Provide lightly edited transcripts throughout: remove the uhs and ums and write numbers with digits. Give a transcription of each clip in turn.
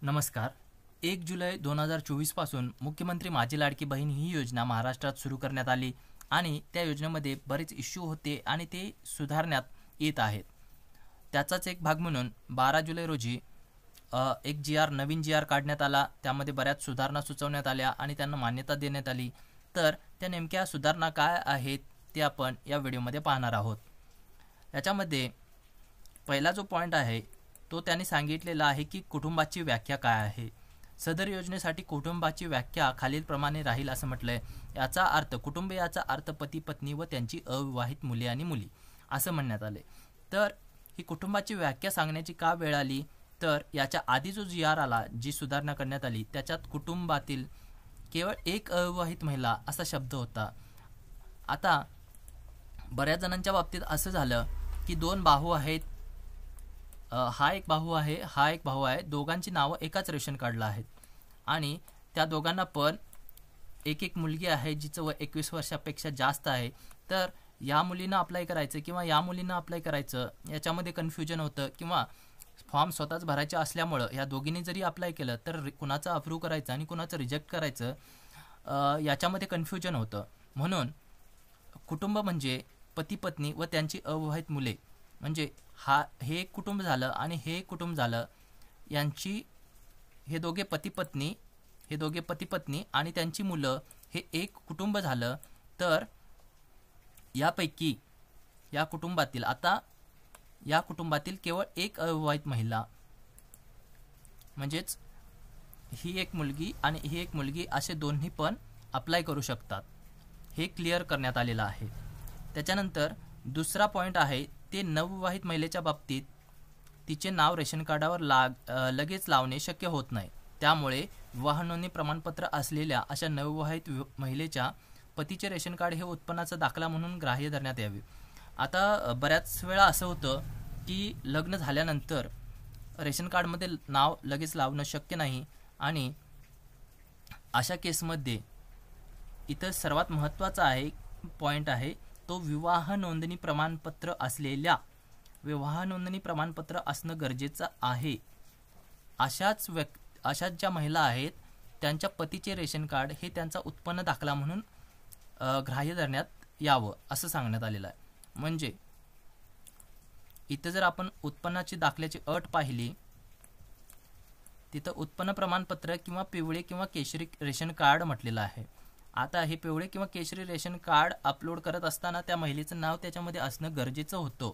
नमस्कार. 1 जुलै 2024 पासून मुख्यमंत्री माझी लाडकी बहीण ही योजना महाराष्ट्रात सुरू करण्यात आली आणि त्या योजनेमध्ये बरेच इश्यू होते आणि ते सुधारण्यात येत आहेत. त्याचाच एक भाग म्हणून 12 जुलै रोजी एक नवीन जी आर काढण्यात आला. त्यामध्ये बऱ्याच सुधारणा सुचवण्यात आल्या आणि त्यांना मान्यता देण्यात आली. तर त्या नेमक्या सुधारणा काय आहेत ते आपण या व्हिडिओमध्ये पाहणार आहोत. याच्यामध्ये पहिला जो पॉईंट आहे तो त्यांनी सांगितलेला आहे की कुटुंबाची व्याख्या काय आहे. सदर योजनेसाठी कुटुंबाची व्याख्या खालीलप्रमाणे राहील असं म्हटलंय. याचा अर्थ कुटुंब याचा अर्थ पती पत्नी व त्यांची अविवाहित मुले आणि मुली असं म्हणण्यात आले. तर ही कुटुंबाची व्याख्या सांगण्याची का वेळ आली, तर याच्या आधी जो जी आर आला, जी सुधारणा करण्यात आली, त्याच्यात कुटुंबातील केवळ एक अविवाहित महिला असा शब्द होता. आता बऱ्याच जणांच्या बाबतीत असं झालं की दोन भाऊ आहेत, हा एक भाऊ आहे, हा एक भाऊ आहे, दोघांची नावं एकाच रेशन कार्डला आहेत आणि त्या दोघांना पण एक मुलगी आहे जिचं वय 21 वर्षापेक्षा जास्त आहे. तर या मुलीनं अप्लाय करायचं किंवा या मुलीनं अप्लाय करायचं याच्यामध्ये कन्फ्युजन होतं किंवा फॉर्म स्वतःच भरायचे असल्यामुळं या दोघींनी जरी अप्लाय केलं तर कुणाचं अप्रूव्ह करायचं आणि कुणाचं रिजेक्ट करायचं याच्यामध्ये कन्फ्युजन होतं. म्हणून कुटुंब म्हणजे पती पत्नी व त्यांची अविवाहित मुले, म्हणजे हे एक कुटुंब झालं आणि हे एक कुटुंब झालं. हे दोघे पती पत्नी आणि त्यांची मुलं हे एक कुटुंब झालं. तर यापैकी या कुटुंबातील केवळ एक अविवाहित महिला, म्हणजेच ही एक मुलगी आणि ही एक मुलगी असे दोन्ही पण अप्लाय करू शकतात. हे क्लिअर करण्यात आलेलं आहे. त्याच्यानंतर दुसरा पॉईंट आहे ते नवविवाहित महिलेच्या बाबतीत तिचे नाव रेशन कार्डावर लगेच लावणे शक्य होत नाही. त्यामुळे विवाह नोंदणी प्रमाणपत्र असलेल्या अशा नवविवाहित महिलेच्या पतीचे रेशन कार्ड हे उत्पन्नाचा दाखला म्हणून ग्राह्य धरण्यात यावे. आता बऱ्याच वेळा असं होतं की लग्न झाल्यानंतर रेशन कार्डमध्ये नाव लगेच लावणं शक्य नाही आणि अशा केसमध्ये इथं सर्वात महत्त्वाचा पॉईंट आहे तो विवाह नोंदणी प्रमाणपत्र असणं गरजेचं आहे. अशाच ज्या महिला आहेत त्यांच्या पतीचे रेशन कार्ड हे त्यांचा उत्पन्न दाखला म्हणून ग्राह्य धरण्यात यावं असं सांगण्यात आलेलं आहे. म्हणजे इथं जर आपण उत्पन्नाची दाखल्याची अट पाहिली तिथं उत्पन्न प्रमाणपत्र किंवा पिवळे किंवा केशरी रेशन कार्ड म्हटलेलं आहे. आता हे पिवळे किंवा केशरी रेशन कार्ड अपलोड करत असताना त्या महिलेचं नाव त्याच्यामध्ये असणं गरजेचं होतं.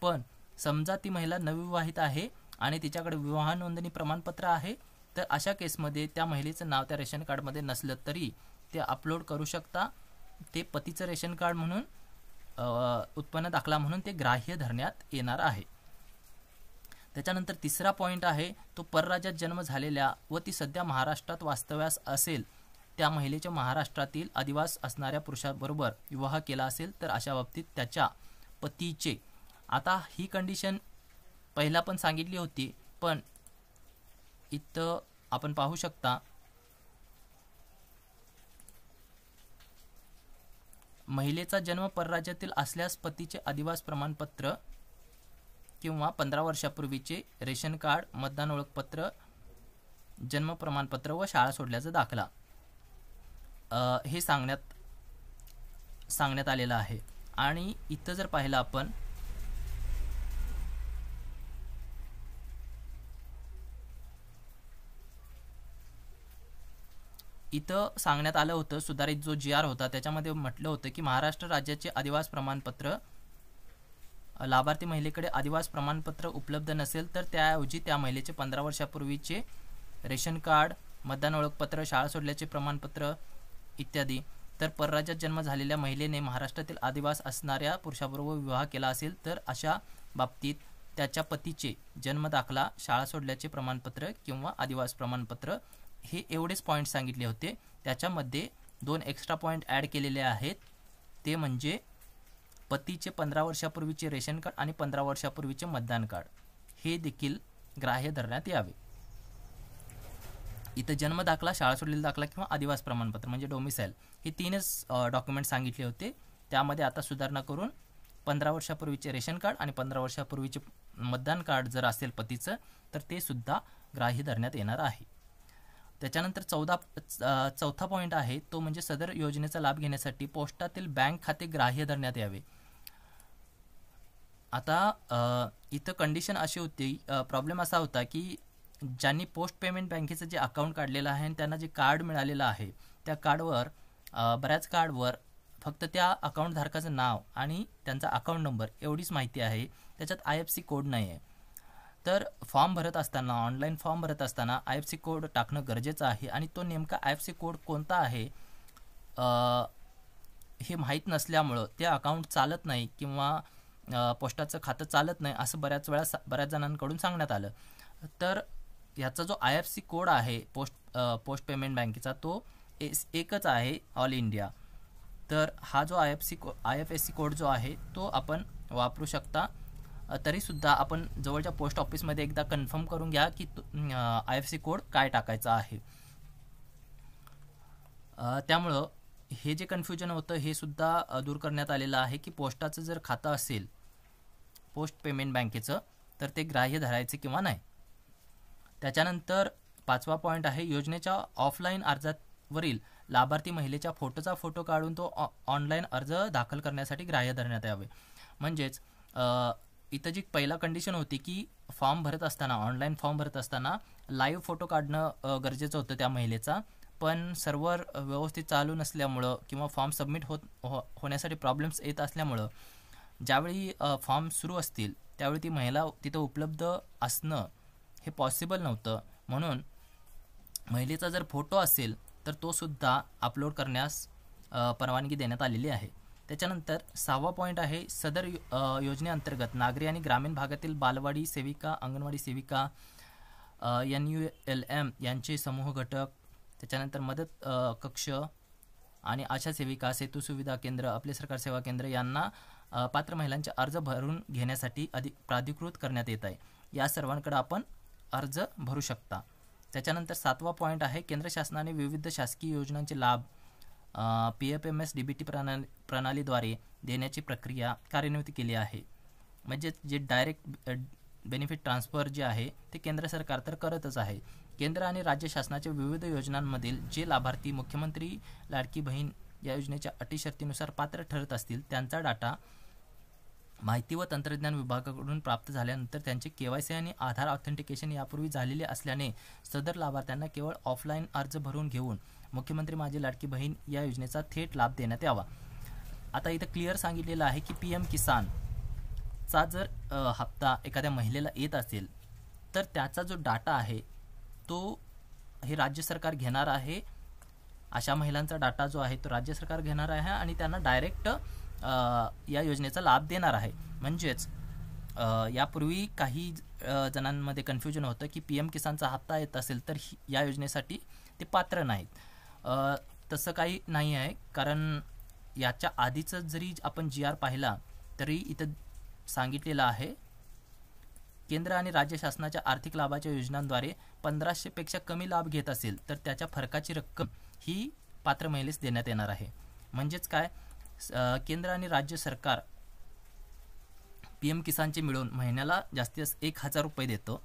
पण समजा ती महिला नवविवाहित आहे आणि तिच्याकडे विवाह नोंदणी प्रमाणपत्र आहे, तर अशा केसमध्ये त्या महिलेचं नाव त्या रेशन कार्डमध्ये नसलं तरी ते अपलोड करू शकता. ते पतीचं रेशन कार्ड म्हणून उत्पन्न दाखला म्हणून ते ग्राह्य धरण्यात येणार आहे. त्याच्यानंतर तिसरा पॉईंट आहे तो परराज्यात जन्म झालेल्या व ती सध्या महाराष्ट्रात वास्तव्यास असेल त्या महिलेच्या महाराष्ट्रातील अधिवास असणाऱ्या पुरुषाबरोबर विवाह केला असेल तर अशा बाबतीत त्याच्या पतीचे, आता ही कंडिशन पहिला पण सांगितली होती, पण इथं आपण पाहू शकता महिलेचा जन्म परराज्यातील असल्यास पतीचे अधिवास प्रमाणपत्र किंवा 15 वर्षापूर्वीचे रेशन कार्ड, मतदान ओळखपत्र, जन्म प्रमाणपत्र व शाळा सोडल्याचा दाखला हे सांगण्यात आलेलं आहे. आणि इथं जर पाहिलं आपण इथं सांगण्यात आलं होतं, सुधारित जो जी आर होता त्याच्यामध्ये म्हटलं होतं की महाराष्ट्र राज्याचे अधिवास प्रमाणपत्र लाभार्थी महिलेकडे अधिवास प्रमाणपत्र उपलब्ध नसेल तर त्याऐवजी त्या महिलेचे 15 वर्षापूर्वीचे रेशन कार्ड, मतदान ओळखपत्र, शाळा सोडल्याचे प्रमाणपत्र इत्यादी. तर परराज्यात जन्म झालेल्या महिलेने महाराष्ट्रातील अधिवास असणाऱ्या पुरुषाबरोबर विवाह केला असेल तर अशा बाबतीत त्याच्या पतीचे जन्म दाखला, शाळा सोडल्याचे प्रमाणपत्र किंवा अधिवास प्रमाणपत्र हे एवढेच पॉईंट सांगितले होते. त्याच्यामध्ये 2 एक्स्ट्रा पॉईंट ॲड केलेले आहेत. ते म्हणजे पतीचे 15 वर्षापूर्वीचे रेशन कार्ड आणि 15 वर्षापूर्वीचे मतदान कार्ड हे देखील ग्राह्य धरण्यात यावे. इथं जन्म दाखला, शाळा सोडलेला दाखला किंवा अधिवास प्रमाणपत्र म्हणजे डोमिसाईल हे 3च डॉक्युमेंट सांगितले होते. त्यामध्ये आता सुधारणा करून 15 वर्षापूर्वीचे रेशन कार्ड आणि 15 वर्षापूर्वीचे मतदान कार्ड जर असेल पतीचं तर ते सुद्धा ग्राह्य धरण्यात येणार आहे. त्याच्यानंतर चौथा पॉईंट आहे तो म्हणजे सदर योजनेचा लाभ घेण्यासाठी पोस्टातील बँक खाते ग्राह्य धरण्यात यावे. आता इथं कंडिशन अशी होती, प्रॉब्लेम असा होता की ज्यांनी पोस्ट पेमेंट बँकेचं जे अकाउंट काढलेलं आहे आणि त्यांना जे कार्ड मिळालेलं आहे त्या कार्डवर बऱ्याच कार्डवर फक्त त्या अकाउंट धारकाचं नाव आणि त्यांचा अकाउंट नंबर एवढीच माहिती आहे, त्याच्यात IFSC कोड नाही आहे. तर फॉर्म भरत असताना, ऑनलाईन फॉर्म भरत असताना IFSC कोड टाकणं गरजेचं आहे आणि तो नेमका IFSC कोड कोणता आहे हे माहीत नसल्यामुळं ते अकाउंट चालत नाही किंवा पोस्टाचं खातं चालत नाही असं बऱ्याच जणांकडून सांगण्यात आलं. तर याचा जो IFSC कोड आहे पोस्ट पेमेंट बँकेचा तो एकच आहे ऑल इंडिया. तर हा जो IFSC कोड जो आहे तो आपण वापरू शकता. तरीसुद्धा आपण जवळच्या पोस्ट ऑफिसमध्ये एकदा कन्फर्म करून घ्या की IFSC कोड काय टाकायचा आहे. त्यामुळं हे जे कन्फ्युजन होतं हे सुद्धा दूर करण्यात आलेलं आहे की पोस्टाचं जर खातं असेल पोस्ट पेमेंट बँकेचं तर ते ग्राह्य धरायचे किंवा नाही. त्याच्यानंतर 5वा पॉईंट आहे योजनेच्या ऑफलाईन अर्जावरील लाभार्थी महिलेच्या फोटो काढून तो ऑनलाईन अर्ज दाखल करण्यासाठी ग्राह्य धरण्यात यावे. म्हणजेच इथं जी पहिला कंडिशन होती की ऑनलाईन फॉर्म भरत असताना लाईव्ह फोटो काढणं गरजेचं होतं त्या महिलेचा, पण सर्व्हर व्यवस्थित चालू नसल्यामुळं किंवा फॉर्म सबमिट होण्यासाठी प्रॉब्लेम्स येत असल्यामुळं ज्यावेळी फॉर्म सुरू असतील त्यावेळी ती महिला तिथं उपलब्ध असणं हे पॉसिबल नव्हतं. म्हणून महिलेचा जर फोटो असेल तर तो सुद्धा अपलोड करण्यास परवानगी देण्यात आलेली आहे. त्याच्यानंतर 6वा पॉईंट आहे सदर योजनेअंतर्गत नागरी आणि ग्रामीण भागातील बालवाडी सेविका, अंगणवाडी सेविका, NULM यांचे समूह घटक, त्याच्यानंतर मदत कक्ष आणि आशा सेविका, सेतू सुविधा केंद्र, आपले सरकार सेवा केंद्र यांना पात्र महिलांचे अर्ज भरून घेण्यासाठी प्राधिकृत करण्यात येत आहे. या सर्वांकडे आपण अर्ज भरू शकता. त्याच्यानंतर 7वा पॉईंट आहे केंद्र शासनाने विविध शासकीय योजनांचे लाभ PFMS DBT प्रणालीद्वारे देण्याची प्रक्रिया कार्यान्वित केली आहे. म्हणजे जे डायरेक्ट बेनिफिट ट्रान्सफर जे आहे ते केंद्र सरकार तर करतच आहे. केंद्र आणि राज्य शासनाच्या विविध योजनांमधील जे लाभार्थी मुख्यमंत्री लाडकी बहीण या योजनेच्या अटी शर्तीनुसार पात्र ठरत असतील त्यांचा डाटा माहिती व तंत्रज्ञान विभागाकडून प्राप्त झाल्यानंतर त्यांचे KYC आणि आधार ऑथेंटिकेशन यापूर्वी झालेले असल्याने सदर लाभार्थ्यांना केवळ ऑफलाईन अर्ज भरून घेऊन मुख्यमंत्री माझी लाडकी बहीण या योजनेचा थेट लाभ देण्यात यावा. आता इथं क्लिअर सांगितलेलं आहे की PM किसानचा जर हप्ता एखाद्या महिलेला येत असेल तर त्याचा जो डाटा आहे तो हे राज्य सरकार घेणार आहे. अशा महिलांचा डाटा जो आहे तो राज्य सरकार घेणार आहे आणि त्यांना डायरेक्ट या योजनेचा लाभ देणार आहे. म्हणजेच यापूर्वी काही जणांमध्ये कन्फ्युजन होतं की PM किसानचा हप्ता येत असेल तर या योजनेसाठी ते पात्र नाहीत. तसं काही नाही आहे, कारण याच्या आधीचं जरी आपण GR पाहिला तरी इथं सांगितलेलं आहे केंद्र आणि राज्य शासनाच्या आर्थिक लाभाच्या योजनांद्वारे 1500 पेक्षा कमी लाभ घेत असेल तर त्याच्या फरकाची रक्कम ही पात्र महिलेस देण्यात येणार आहे. म्हणजेच काय, केंद्र आणि राज्य सरकार PM किसानचे मिळून महिन्याला जास्तीत जास्त 1000 रुपये देतो.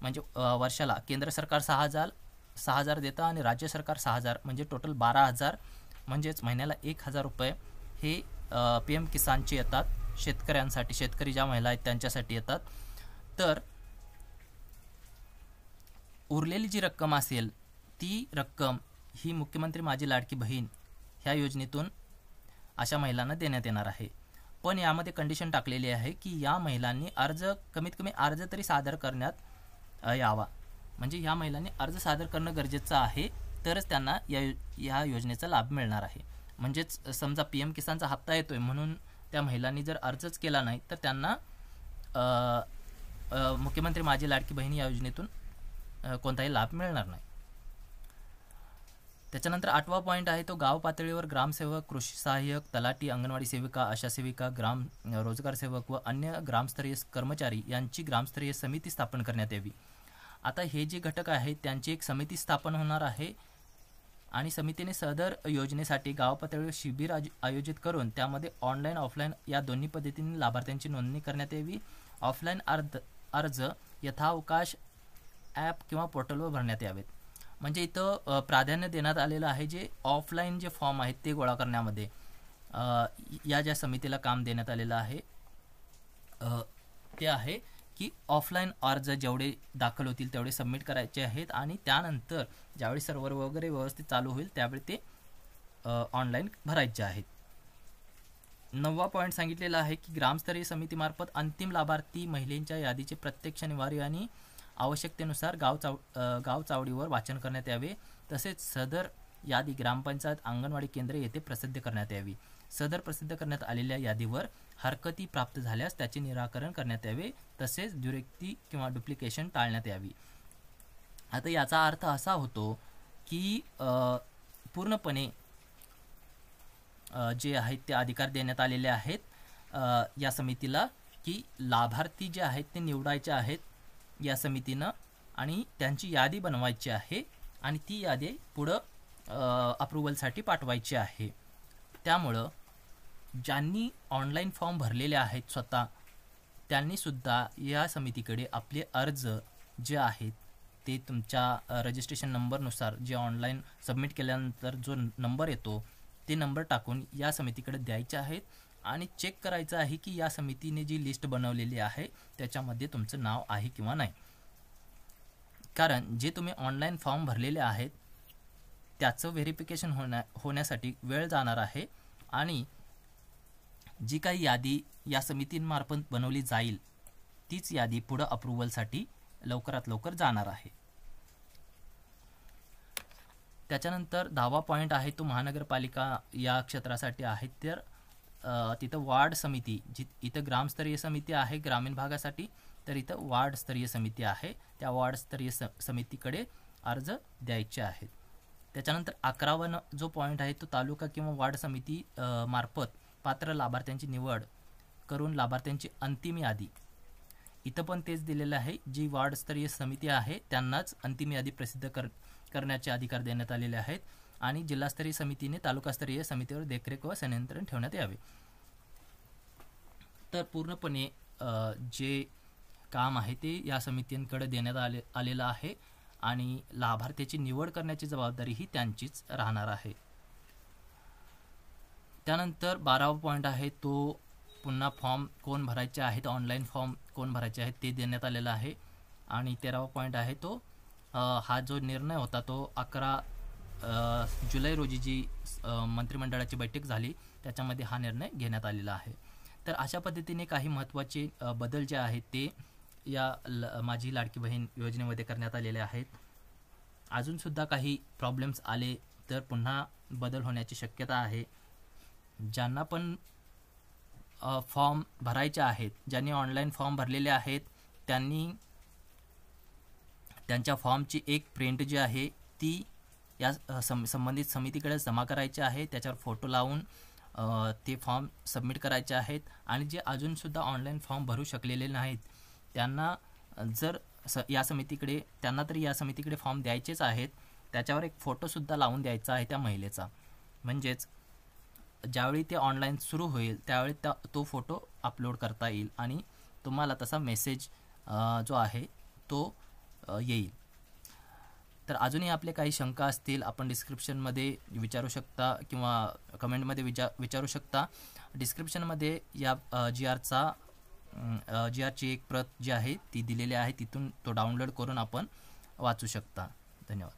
म्हणजे वर्षाला केंद्र सरकार 6,000 देतं आणि राज्य सरकार 6,000 म्हणजे टोटल 12,000. म्हणजेच महिन्याला 1000 रुपये हे PM किसानचे येतात शेतकऱ्यांसाठी, शेतकरी ज्या महिला आहेत त्यांच्यासाठी येतात. तर उरलेली जी रक्कम असेल ती रक्कम ही मुख्यमंत्री माझी लाडकी बहीण ह्या योजनेतून अशा महिलांना देण्यात येणार आहे. पण यामध्ये कंडिशन टाकलेली आहे की या महिलांनी कमीत कमी अर्ज तरी सादर करण्यात यावा. म्हणजे या महिलांनी अर्ज सादर करणं गरजेचं आहे तरच त्यांना या योजनेचा लाभ मिळणार आहे. म्हणजेच समजा PM किसानचा हप्ता येतोय म्हणून त्या महिलांनी जर अर्जच केला नाही तर त्यांना मुख्यमंत्री माझी लाडकी बहीण या योजनेतून कोणताही लाभ मिळणार नाही. त्याच्यानंतर 8वा पॉईंट आहे तो गाव पातळीवर ग्रामसेवक, कृषी सहाय्यक, तलाठी, अंगणवाडी सेविका, आशा सेविका, ग्राम रोजगार सेवक व अन्य ग्रामस्तरीय कर्मचारी यांची ग्रामस्तरीय समिती स्थापन करण्यात यावी. आता हे जे घटक आहेत त्यांची एक समिती स्थापन होणार आहे आणि समितीने सदर योजनेसाठी गाव पातळीवर शिबिर आयोजित करून त्यामध्ये ऑनलाईन ऑफलाईन या दोन्ही पद्धतीने लाभार्थ्यांची नोंदणी करण्यात यावी. ऑफलाईन अर्ज यथावकाश ॲप किंवा पोर्टलवर भरण्यात यावेत. म्हणजे इथं प्राधान्य देण्यात आलेलं आहे जे ऑफलाईन जे फॉर्म आहेत ते गोळा करण्यामध्ये. या ज्या समितीला काम देण्यात आलेलं आहे ते आहे की ऑफलाईन अर्ज जेवढे दाखल होतील तेवढे सबमिट करायचे आहेत आणि त्यानंतर ज्यावेळी सर्व्हर वगैरे व्यवस्थित चालू होईल त्यावेळी ते ऑनलाईन भरायचे आहेत. 9वा पॉईंट सांगितलेला आहे की ग्रामस्तरीय समितीमार्फत अंतिम लाभार्थी महिलांच्या यादीचे प्रत्यक्ष निवारी आणि आवश्यकतेनुसार गाव चावडीवर वाचन करण्यात यावे. तसेच सदर यादी ग्रामपंचायत अंगणवाडी केंद्र येथे प्रसिद्ध करण्यात यावी. सदर प्रसिद्ध करण्यात आलेल्या यादीवर हरकती प्राप्त झाल्यास त्याचे निराकरण करण्यात यावे. तसेच दुरुस्ती किंवा डुप्लिकेशन टाळण्यात यावी. आता याचा अर्थ असा होतो की पूर्णपणे जे आहेत ते अधिकार देण्यात आलेले आहेत या समितीला की लाभार्थी जे आहेत ते निवडायचे आहेत या समितीनं आणि त्यांची यादी बनवायची आहे आणि ती यादी पुढं अप्रूव्हलसाठी पाठवायची आहे. त्यामुळं ज्यांनी ऑनलाईन फॉर्म भरलेले आहेत स्वतः त्यांनीसुद्धा या समितीकडे आपले अर्ज जे आहेत ते तुमच्या रजिस्ट्रेशन नंबरनुसार जे ऑनलाईन सबमिट केल्यानंतर जो नंबर येतो ते नंबर टाकून या समितीकडे द्यायचे आहेत आणि चेक करायचं आहे की या समितीने जी लिस्ट बनवलेली आहे त्याच्यामध्ये तुमचं नाव आहे किंवा नाही. कारण जे तुम्ही ऑनलाईन फॉर्म भरलेले आहेत त्याचं व्हेरिफिकेशन होण्यासाठी वेळ जाणार आहे आणि जी काही यादी या समितींमार्फत बनवली जाईल तीच यादी पुढं अप्रूव्हलसाठी लवकरात लवकर जाणार आहे. त्याच्यानंतर 10वा पॉईंट आहे तो महानगरपालिका या क्षेत्रासाठी आहे. तर तिथं वार्ड समिती इथं ग्रामस्तरीय समिती आहे ग्रामीण भागासाठी, तर इथं वार्डस्तरीय समिती आहे. त्या वार्डस्तरीय समितीकडे अर्ज द्यायचे आहेत. त्याच्यानंतर 11वा जो पॉईंट आहे तो तालुका किंवा वार्ड समिती मार्फत पात्र लाभार्थ्यांची निवड करून लाभार्थ्यांची अंतिम यादी. इथं पण तेच दिलेलं आहे. जी वार्डस्तरीय समिती आहे त्यांनाच अंतिम यादी प्रसिद्ध करण्याचे अधिकार देण्यात आलेले आहेत आणि जिल्हास्तरीय समितीने तालुकास्तरीय समितीवर देखरेख व संनियंत्रण ठेवण्यात यावे. तर पूर्णपणे जे काम आहे ते या समितींकडे देण्यात आलेलं आहे आणि लाभार्थ्याची निवड करण्याची जबाबदारी ही त्यांचीच राहणार आहे. त्यानंतर 12वा पॉईंट आहे तो पुन्हा फॉर्म कोण भरायचे आहेत, ऑनलाईन फॉर्म कोण भरायचे आहेत ते देण्यात आलेला आहे. आणि 13वा पॉईंट आहे तो हा जो निर्णय होता तो 11 जुलै रोजी जी मंत्रिमंडळाची बैठक झाली त्याच्यामध्ये हा निर्णय घेण्यात आलेला आहे. तर अशा पद्धतीने काही महत्त्वाचे बदल जे आहेत ते या माझी लाडकी बहीण योजनेमध्ये करण्यात आलेले आहेत. अजूनसुद्धा काही प्रॉब्लेम्स आले तर पुन्हा बदल होण्याची शक्यता आहे. ज्यांना पण फॉर्म भरायचे आहेत, ज्यांनी ऑनलाईन फॉर्म भरलेले आहेत त्यांनी त्यांच्या फॉर्मची एक प्रिंट जी आहे ती या संबंधित समितीकडे जमा करायची आहे. त्याच्यावर फोटो लावून ते फॉर्म सबमिट करायचे आहेत. आणि जे अजूनसुद्धा ऑनलाईन फॉर्म भरू शकलेले नाहीत त्यांना जर या समितीकडे फॉर्म द्यायचेच आहेत त्याच्यावर एक फोटोसुद्धा लावून द्यायचा आहे त्या महिलेचा. म्हणजेच ज्यावेळी ते ऑनलाईन सुरू होईल त्यावेळी तो फोटो अपलोड करता येईल आणि तुम्हाला तसा मेसेज जो आहे तो येईल. तर अजूनही आपले काही शंका असतील आपण डिस्क्रिप्शनमध्ये विचारू शकता किंवा कमेंटमध्ये विचारू शकता. डिस्क्रिप्शनमध्ये या जी आरची एक प्रत जी आहे ती दिलेली आहे, तिथून तो डाउनलोड करून आपण वाचू शकता. धन्यवाद.